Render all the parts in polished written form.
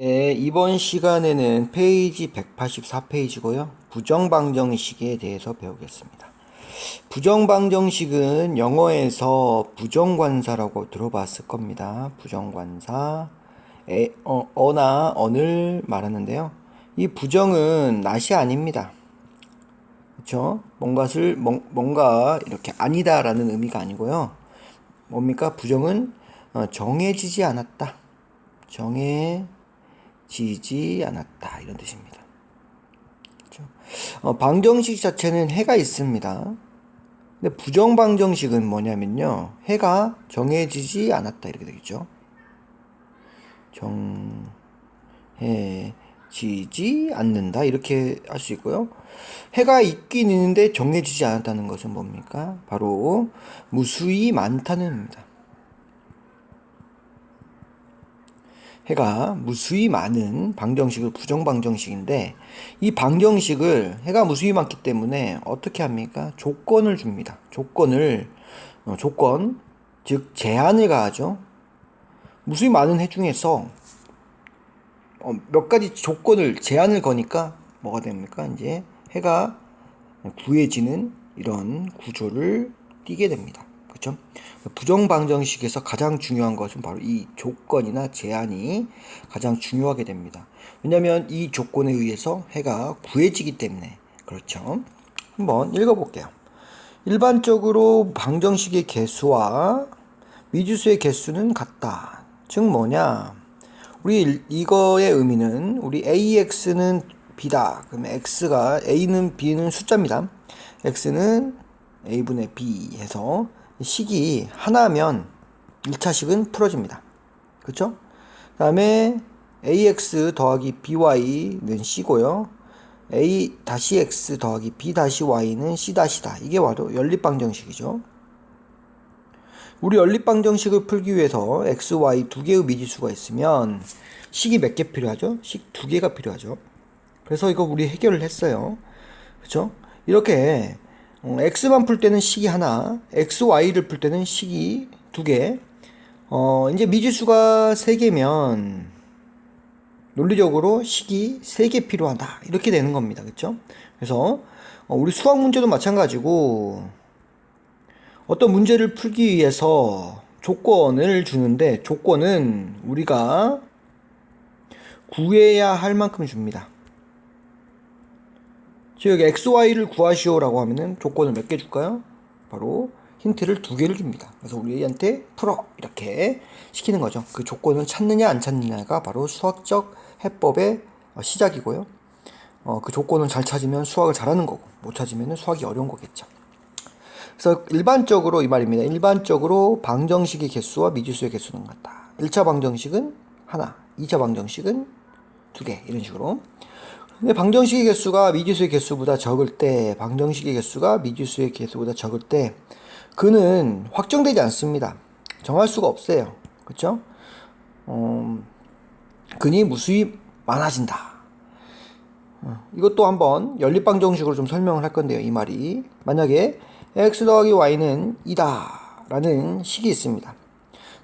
네, 이번 시간에는 페이지 184페이지고요. 부정방정식에 대해서 배우겠습니다. 부정방정식은 영어에서 부정관사라고 들어봤을 겁니다. 부정관사, 어나 언을 말하는데요. 이 부정은 낫이 아닙니다. 그렇죠? 뭔가 이렇게 아니다라는 의미가 아니고요. 뭡니까? 부정은 정해지지 않았다. 지지 않았다 이런 뜻입니다. 그렇죠? 방정식 자체는 해가 있습니다. 근데 부정방정식은 뭐냐면요, 해가 정해지지 않았다 이렇게 되겠죠. 정해지지 않는다 이렇게 할 수 있고요. 해가 있긴 있는데 정해지지 않았다는 것은 뭡니까? 바로 무수히 많다는 의미입니다. 해가 무수히 많은 방정식을 부정방정식인데, 이 방정식을 해가 무수히 많기 때문에 어떻게 합니까? 조건을 줍니다. 조건, 즉 제한을 가하죠. 무수히 많은 해 중에서 몇 가지 제한을 거니까 뭐가 됩니까? 이제 해가 구해지는 이런 구조를 띠게 됩니다. 그렇죠? 부정방정식에서 가장 중요한 것은 바로 이 조건이나 제한이 가장 중요하게 됩니다. 왜냐하면 이 조건에 의해서 해가 구해지기 때문에. 그렇죠? 한번 읽어볼게요. 일반적으로 방정식의 개수와 미지수의 개수는 같다. 즉 뭐냐? 우리 이거의 의미는, 우리 AX는 B다. 그러면 A는 B는 숫자입니다. X는 A분의 B 해서 식이 하나면 1차식은 풀어집니다. 그쵸? 그 다음에 AX 더하기 BY는 C고요. A-X 더하기 B-Y는 C-다. 이게 바로 연립방정식이죠. 우리 연립방정식을 풀기 위해서 X, Y 두 개의 미지수가 있으면 식이 몇 개 필요하죠? 식 두 개가 필요하죠. 그래서 이거 우리 해결을 했어요. 그쵸? 이렇게 x만 풀 때는 식이 하나, xy를 풀 때는 식이 두 개. 이제 미지수가 세 개면 논리적으로 식이 세 개 필요하다 이렇게 되는 겁니다. 그쵸? 그래서 우리 수학 문제도 마찬가지고, 어떤 문제를 풀기 위해서 조건을 주는데, 조건은 우리가 구해야 할 만큼 줍니다. 즉 XY를 구하시오라고 하면은 조건을 몇 개 줄까요? 바로 힌트를 두 개를 줍니다. 그래서 우리한테 풀어 이렇게 시키는 거죠. 그 조건을 찾느냐 안 찾느냐가 바로 수학적 해법의 시작이고요. 그 조건을 잘 찾으면 수학을 잘하는 거고, 못 찾으면 수학이 어려운 거겠죠. 그래서 일반적으로 이 말입니다. 일반적으로 방정식의 개수와 미지수의 개수는 같다. 1차 방정식은 하나, 2차 방정식은 두 개, 이런 식으로. 근데 방정식의 개수가 미지수의 개수보다 적을 때, 그는 확정되지 않습니다. 정할 수가 없어요. 그쵸? 근이 무수히 많아진다. 이것도 한번 연립방정식으로 좀 설명을 할 건데요. 이 말이, 만약에 x 더하기 y는 2다 라는 식이 있습니다.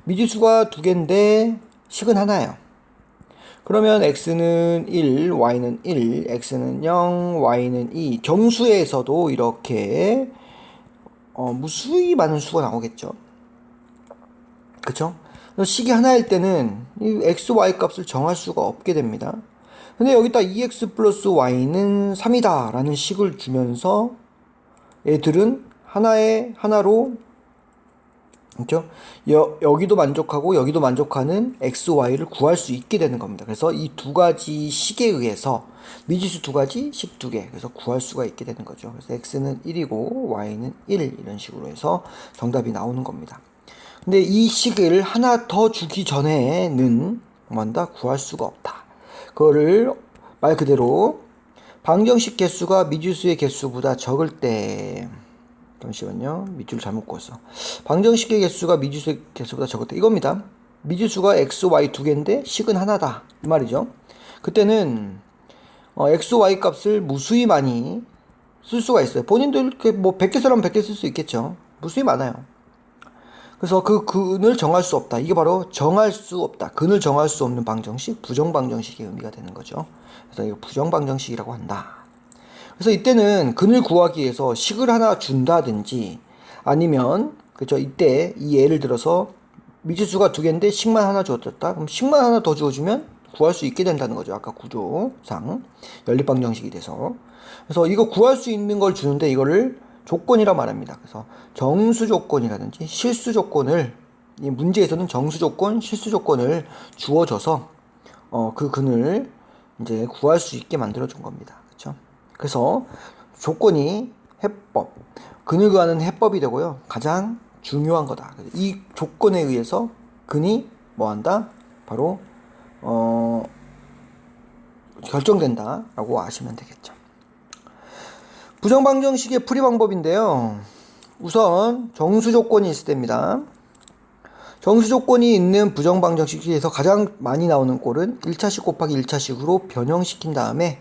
미지수가 두 개인데 식은 하나예요. 그러면 x는 1, y는 1, x는 0, y는 2. 정수에서도 이렇게 무수히 많은 수가 나오겠죠. 그쵸? 식이 하나일 때는 이 x, y 값을 정할 수가 없게 됩니다. 근데 여기다 2x 플러스 y는 3이다 라는 식을 주면서 얘들은 하나로, 그렇죠? 여기도 만족하고 여기도 만족하는 x, y를 구할 수 있게 되는 겁니다. 그래서 이 두 가지 식에 의해서 미지수 두 가지, 식 두 개, 그래서 구할 수가 있게 되는 거죠. 그래서 x는 1이고 y는 1, 이런 식으로 해서 정답이 나오는 겁니다. 근데 이 식을 하나 더 주기 전에는 뭐한다? 구할 수가 없다. 그거를 말 그대로 방정식 개수가 미지수의 개수보다 적을 때, 잠시만요. 밑줄 잘못 그었어. 방정식의 개수가 미지수의 개수보다 적을 때, 이겁니다. 미지수가 x, y 두 개인데 식은 하나다 이 말이죠. 그때는 x, y 값을 무수히 많이 쓸 수가 있어요. 본인도 이렇게 뭐 100개 쓰라면 100개 쓸 수 있겠죠. 무수히 많아요. 그래서 그 근을 정할 수 없다. 이게 바로 정할 수 없다. 근을 정할 수 없는 방정식, 부정방정식의 의미가 되는 거죠. 그래서 이거 부정방정식이라고 한다. 그래서 이때는 근을 구하기 위해서 식을 하나 준다든지 아니면 그죠, 이때 이 예를 들어서 미지수가 두 개인데 식만 하나 주어졌다. 그럼 식만 하나 더 주어주면 구할 수 있게 된다는 거죠. 아까 구조상 연립방정식이 돼서. 그래서 이거 구할 수 있는 걸 주는데 이거를 조건이라 말합니다. 그래서 정수 조건이라든지 실수 조건을, 이 문제에서는 정수 조건, 실수 조건을 주어줘서 그 근을 이제 구할 수 있게 만들어 준 겁니다. 그렇죠? 그래서 조건이 해법, 근을 구하는 해법이 되고요. 가장 중요한 거다. 이 조건에 의해서 근이 뭐한다? 바로 결정된다라고 아시면 되겠죠. 부정방정식의 풀이 방법인데요. 우선 정수 조건이 있을 때입니다. 정수 조건이 있는 부정방정식에서 가장 많이 나오는 꼴은 1차식 곱하기 1차식으로 변형시킨 다음에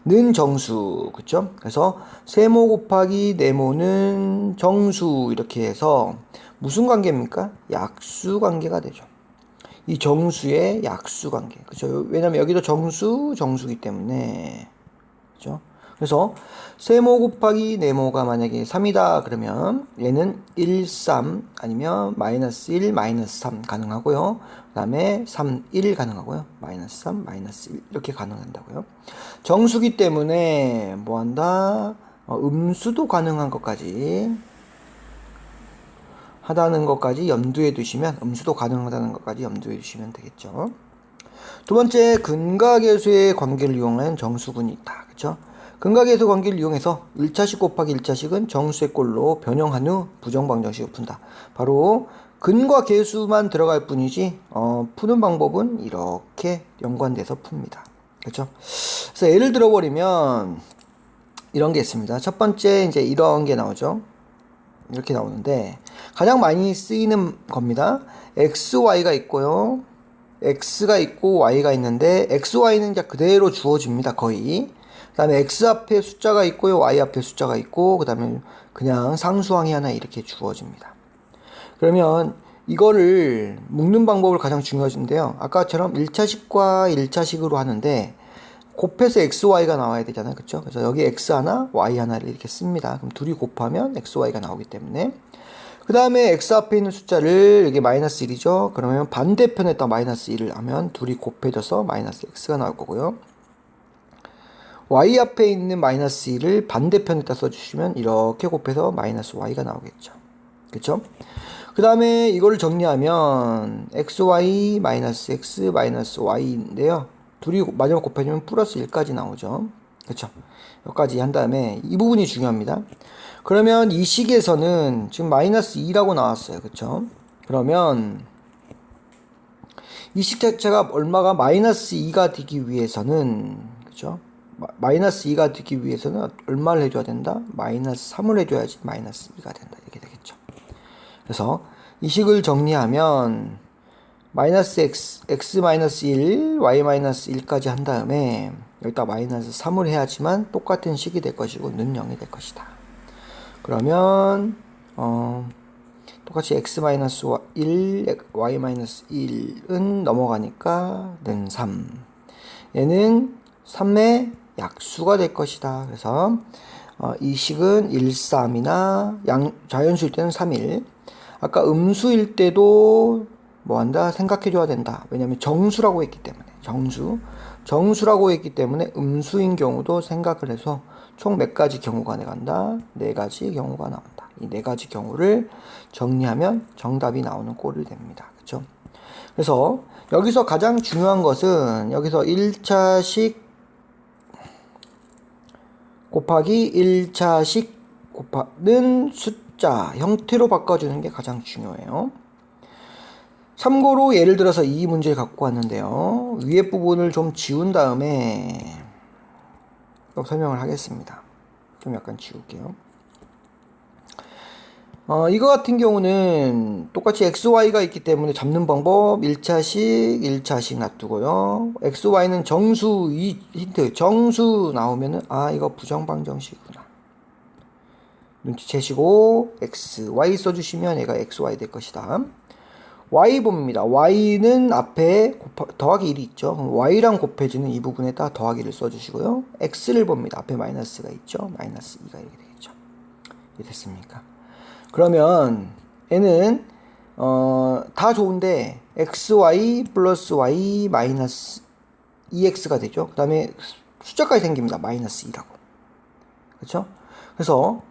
는 정수, 그쵸? 그래서 세모 곱하기 네모는 정수, 이렇게 해서 무슨 관계입니까? 약수 관계가 되죠. 이 정수의 약수 관계, 그쵸? 왜냐면 여기도 정수이기 때문에, 그죠? 그래서 세모 곱하기 네모가 만약에 3이다 그러면 얘는 1, 3 아니면 마이너스 1, 마이너스 3 가능하고요. 그 다음에 3, 1 가능하고요. 마이너스 3, 마이너스 1 이렇게 가능한다고요. 정수기 때문에 뭐한다? 음수도 가능한 것까지 하다는 것까지 염두에 두시면, 음수도 가능하다는 것까지 염두에 두시면 되겠죠. 두 번째, 근각계수의 관계를 이용한 정수근이 있다. 그쵸? 근각계수 관계를 이용해서 1차식 곱하기 1차식은 정수의 꼴로 변형한 후 부정방정식을 푼다. 바로 근과 계수만 들어갈 뿐이지 푸는 방법은 이렇게 연관돼서 풉니다. 그렇죠? 그래서 예를 들어버리면 이런 게 있습니다. 첫 번째 이제 이런 게 나오죠. 이렇게 나오는데 가장 많이 쓰이는 겁니다. XY가 있고요. X가 있고 Y가 있는데 XY는 이제 그대로 주어집니다. 거의. 그 다음에 X 앞에 숫자가 있고요. Y 앞에 숫자가 있고 그 다음에 그냥 상수항이 하나 이렇게 주어집니다. 그러면 이거를 묶는 방법을 가장 중요하신데요. 아까처럼 1차식과 1차식으로 하는데 곱해서 XY가 나와야 되잖아요. 그쵸? 그래서 여기 X 하나, Y 하나를 이렇게 씁니다. 그럼 둘이 곱하면 XY가 나오기 때문에. 그 다음에 X 앞에 있는 숫자를, 여기 마이너스 1이죠? 그러면 반대편에다 마이너스 1을 하면 둘이 곱해져서 마이너스 X가 나올 거고요. Y 앞에 있는 마이너스 1을 반대편에다 써주시면 이렇게 곱해서 마이너스 Y가 나오겠죠. 그쵸? 그 다음에 이걸 정리하면 XY 마이너스 X 마이너스 Y인데요. 둘이 마지막 곱해주면 플러스 1까지 나오죠. 그쵸? 여기까지 한 다음에 이 부분이 중요합니다. 그러면 이 식에서는 지금 마이너스 2라고 나왔어요. 그쵸? 그러면 이 식 자체가 얼마가 마이너스 2가 되기 위해서는, 그쵸? 마이너스 2가 되기 위해서는 얼마를 해줘야 된다? 마이너스 3을 해줘야지 마이너스 2가 된다. 이렇게 되겠죠. 그래서 이 식을 정리하면 마이너스 x 마이너스 1, y 마이너스 1까지 한 다음에 여기다 마이너스 3을 해야지만 똑같은 식이 될 것이고 는 0이 될 것이다. 그러면 똑같이 x 마이너스 1, y 마이너스 1은 넘어가니까 는 3. 얘는 3의 약수가 될 것이다. 그래서 이 식은 1, 3이나 자연수일 때는 3, 1. 아까 음수일 때도 뭐한다? 생각해줘야 된다. 왜냐면 정수라고 했기 때문에. 정수라고 했기 때문에 음수인 경우도 생각을 해서 총 몇 가지 경우가 나간다? 네 가지 경우가 나온다. 이 네 가지 경우를 정리하면 정답이 나오는 꼴이 됩니다. 그쵸? 그래서 여기서 가장 중요한 것은 여기서 1차식 곱하기 1차식 곱하는 숫자 형태로 바꿔주는 게 가장 중요해요. 참고로 예를 들어서 이 문제를 갖고 왔는데요. 위에 부분을 좀 지운 다음에 설명을 하겠습니다. 좀 약간 지울게요. 이거 같은 경우는 똑같이 XY가 있기 때문에 잡는 방법 1차식 놔두고요. XY는 정수, 이 힌트 정수 나오면은 이거 부정방정식이구나. 눈치채시고 x, y 써주시면 얘가 x, y 될 것이다. y 봅니다. y는 앞에 더하기 1이 있죠. 그럼 y랑 곱해지는 이 부분에다 더하기를 써주시고요. x를 봅니다. 앞에 마이너스가 있죠. 마이너스 2가 이렇게 되겠죠. 이게 됐습니까? 그러면 얘는 다 좋은데 xy 플러스 y 마이너스 2x가 되죠. 그 다음에 숫자까지 생깁니다. 마이너스 2라고. 그렇죠? 그래서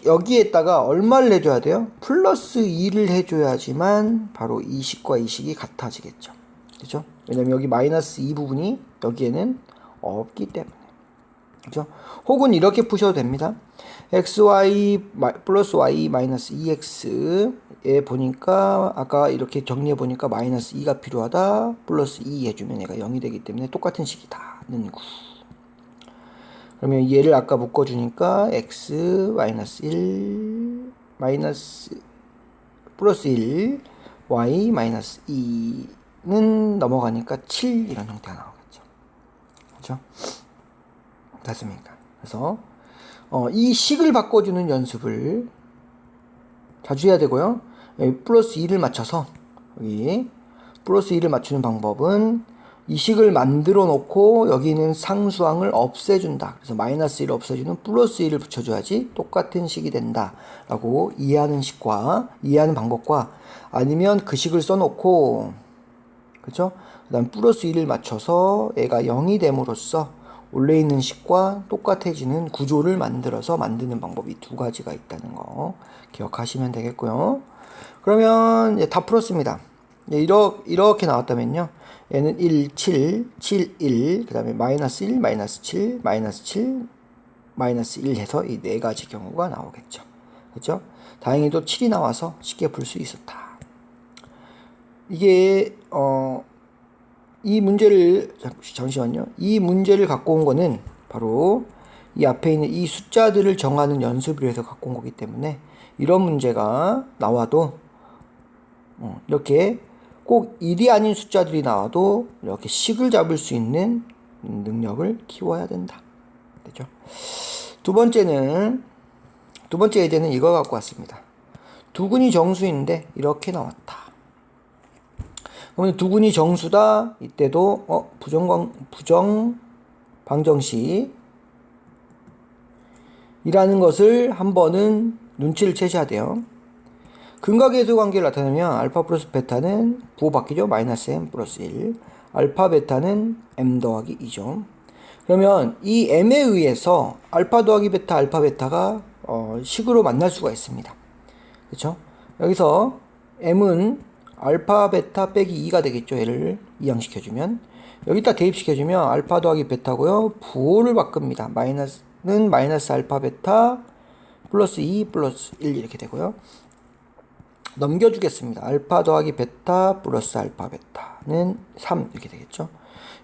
여기에다가 얼마를 해줘야 돼요? 플러스 2를 해줘야지만 바로 이 식과 이 식이 같아지겠죠. 그죠? 왜냐면 여기 마이너스 2 부분이 여기에는 없기 때문에. 그죠? 혹은 이렇게 푸셔도 됩니다. xy 플러스 y 마이너스 2x에 보니까 아까 이렇게 정리해 보니까 마이너스 2가 필요하다. 플러스 2 해주면 얘가 0이 되기 때문에 똑같은 식이다는 구. 그러면 얘를 아까 묶어주니까 x 마이너스 1 마이너스 플러스 1 y 마이너스 2는 넘어가니까 7 이런 형태가 나오겠죠. 그렇죠? 됐습니까? 그래서 이 식을 바꿔주는 연습을 자주 해야 되고요. 플러스 2를 맞춰서 여기 플러스 2를 맞추는 방법은 이 식을 만들어 놓고 여기는 상수항을 없애준다. 그래서 마이너스 1을 없애주는 플러스 1을 붙여줘야지 똑같은 식이 된다 라고 이해하는 방법과 아니면 그 식을 써놓고 그쵸? 그 다음 플러스 1을 맞춰서 얘가 0이 됨으로써 원래 있는 식과 똑같아지는 구조를 만들어서 만드는 방법이 두 가지가 있다는 거 기억하시면 되겠고요. 그러면 이제 다 풀었습니다. 이렇게 나왔다면요. 얘는 1, 7, 7, 1, 그 다음에 마이너스 1, 마이너스 7, 마이너스 7, 마이너스 1 해서 이 네 가지 경우가 나오겠죠. 그렇죠? 다행히도 7이 나와서 쉽게 풀 수 있었다. 이게 이 문제를 잠시만요. 이 문제를 갖고 온 거는 바로 이 앞에 있는 이 숫자들을 정하는 연습을 위해서 갖고 온 거기 때문에 이런 문제가 나와도 이렇게 꼭 1이 아닌 숫자들이 나와도 이렇게 식을 잡을 수 있는 능력을 키워야 된다. 되죠? 두 번째 예제는 이거 갖고 왔습니다. 두근이 정수인데 이렇게 나왔다. 그러면 두근이 정수다. 이때도 부정 방정식이라는 것을 한 번은 눈치를 채셔야 돼요. 근각계수 관계를 나타내면 알파 플러스 베타는 부호바뀌죠. 마이너스 m 플러스 1. 알파 베타는 m 더하기 2죠. 그러면 이 m에 의해서 알파 더하기 베타, 알파 베타가 식으로 만날 수가 있습니다. 그렇죠? 여기서 m은 알파 베타 빼기 2가 되겠죠. 얘를 이항시켜주면 여기다 대입시켜주면 알파 더하기 베타고요. 부호를 바꿉니다. 마이너스는 마이너스 알파 베타 플러스 2 플러스 1 이렇게 되고요. 넘겨주겠습니다. 알파 더하기 베타 플러스 알파 베타는 3 이렇게 되겠죠.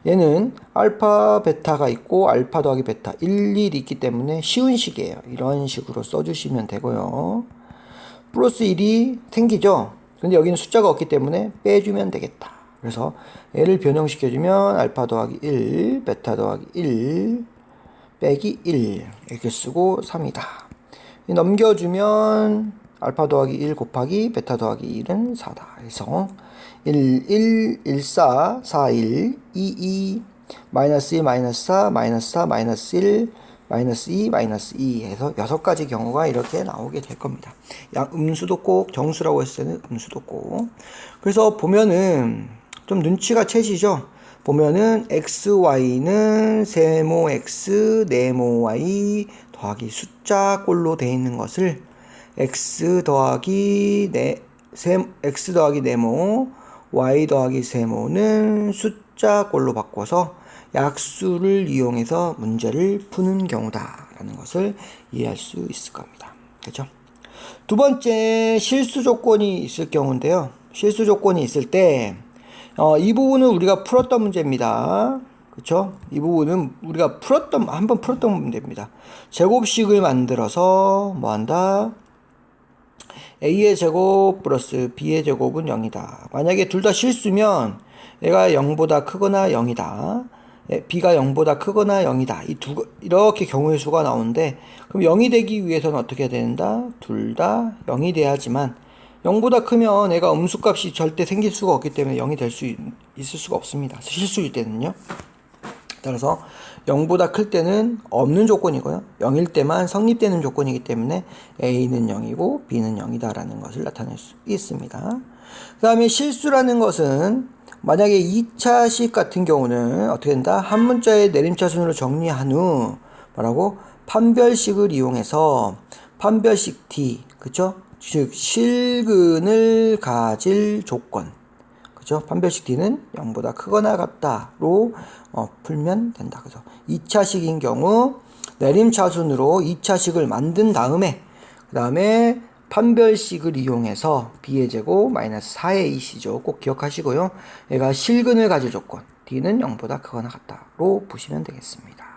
얘는 알파 베타가 있고 알파 더하기 베타 1, 1이 있기 때문에 쉬운 식이에요. 이런 식으로 써주시면 되고요. 플러스 1이 생기죠. 근데 여기는 숫자가 없기 때문에 빼주면 되겠다. 그래서 얘를 변형시켜주면 알파 더하기 1 베타 더하기 1 빼기 1 이렇게 쓰고 3이다. 넘겨주면 알파 더하기 1 곱하기 베타 더하기 1은 4다. 그래서 1, 1, 1, 4, 4, 1, 2, 2, 마이너스 2, 마이너스 4, 마이너스 4, 마이너스 1, 마이너스 2, 마이너스 2 해서 6가지 경우가 이렇게 나오게 될 겁니다. 음수도 꼭 정수라고 했을 때는 음수도 꼭. 그래서 보면은 좀 눈치가 채시죠? 보면은 xy는 세모 x, 네모 y 더하기 숫자 꼴로 되어 있는 것을 x 더하기 네모, y 더하기 세모는 숫자 꼴로 바꿔서 약수를 이용해서 문제를 푸는 경우다라는 것을 이해할 수 있을 겁니다. 그렇죠? 두 번째 실수 조건이 있을 경우인데요. 실수 조건이 있을 때 이 부분은 우리가 풀었던 문제입니다. 그렇죠? 이 부분은 우리가 한번 풀었던 문제입니다. 제곱식을 만들어서 뭐한다? a의 제곱 플러스 b의 제곱은 0이다. 만약에 둘 다 실수면 얘가 0보다 크거나 0이다. b가 0보다 크거나 0이다. 이렇게 경우의 수가 나오는데, 그럼 0이 되기 위해서는 어떻게 해야 된다? 둘 다 0이 돼야지만, 0보다 크면 애가 음수값이 절대 생길 수가 없기 때문에 0이 될 수 있을 수가 없습니다. 실수일 때는요. 따라서 0보다 클 때는 없는 조건이고요. 0일 때만 성립되는 조건이기 때문에 A는 0이고 B는 0이다 라는 것을 나타낼 수 있습니다. 그 다음에 실수라는 것은 만약에 2차식 같은 경우는 어떻게 된다? 한 문자의 내림차순으로 정리한 후 뭐라고? 판별식을 이용해서 판별식 D, 그쵸? 즉 실근을 가질 조건, 그죠? 판별식 D는 0보다 크거나 같다로 풀면 된다. 그죠? 2차식인 경우 내림차순으로 2차식을 만든 다음에 그 다음에 판별식을 이용해서 B의 제곱 마이너스 4의 2C죠. 꼭 기억하시고요. 얘가 실근을 가질 조건 D는 0보다 크거나 같다로 보시면 되겠습니다.